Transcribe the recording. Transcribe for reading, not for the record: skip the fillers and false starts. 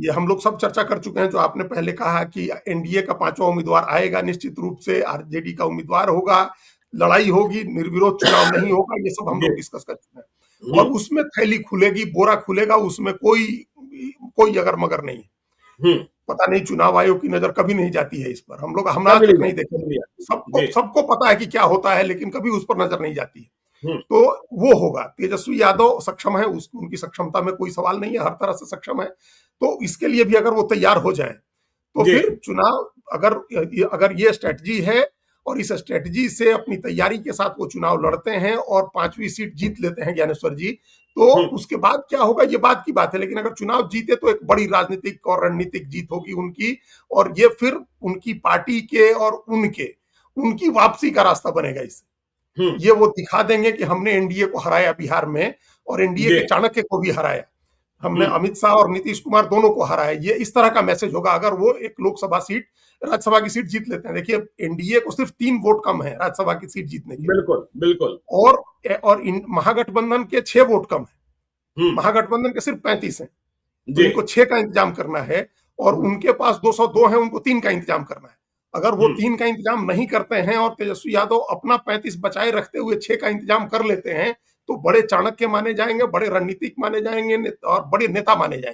ये हम लोग सब चर्चा कर चुके हैं। जो आपने पहले कहा कि एनडीए का 5वां उम्मीदवार आएगा, निश्चित रूप से आरजेडी का उम्मीदवार होगा, लड़ाई होगी, निर्विरोध चुनाव नहीं होगा, ये सब हम जी। लोग डिस्कस कर चुके हैं। और उसमें थैली खुलेगी, बोरा खुलेगा, उसमें कोई कोई अगर मगर नहीं। हम्म। पता नहीं चुनाव आयोग की नजर कभी नहीं जाती है इस पर, हम आज कभी नहीं तक नहीं जाती, देखे। कभी नहीं जाती। सबको जी। सबको पता है कि क्या होता है, लेकिन कभी उस पर नजर नहीं जाती है। हम्म। तो वो होगा। तेजस्वी यादव सक्षम है, उनकी सक्षमता में कोई सवाल नहीं है, हर तरह से सक्षम है। तो इसके लिए भी अगर वो तैयार हो जाए तो जी। फिर चुनाव, अगर अगर ये स्ट्रेटजी है और इस स्ट्रेटजी से अपनी तैयारी के साथ वो चुनाव लड़ते हैं और 5वीं सीट जीत लेते हैं ज्ञानेश्वर जी, तो उसके बाद क्या होगा ये बात की बात है। लेकिन अगर चुनाव जीते तो एक बड़ी राजनीतिक और रणनीतिक जीत होगी उनकी, और ये फिर उनकी पार्टी के और उनकी वापसी का रास्ता बनेगा इससे। ये वो दिखा देंगे कि हमने एनडीए को हराया बिहार में, और एनडीए जी। के चाणक्य को भी हराया, हमने अमित शाह और नीतीश कुमार दोनों को हराया। ये इस तरह का मैसेज होगा अगर वो एक लोकसभा सीट, राज्यसभा की सीट जीत लेते हैं। देखिए, एनडीए को सिर्फ 3 वोट कम है राज्यसभा की सीट जीतने के, बिल्कुल बिल्कुल। और महागठबंधन के 6 वोट कम है, महागठबंधन के सिर्फ 35 हैं। तो जी। इनको 6 का इंतजाम करना है, और उनके पास 202 है, उनको 3 का इंतजाम करना है। अगर वो 3 का इंतजाम नहीं करते हैं और तेजस्वी यादव अपना 35 बचाए रखते हुए 6 का इंतजाम कर लेते हैं, तो बड़े चाणक्य माने जाएंगे, बड़े रणनीतिक माने जाएंगे और बड़े नेता माने जाएंगे।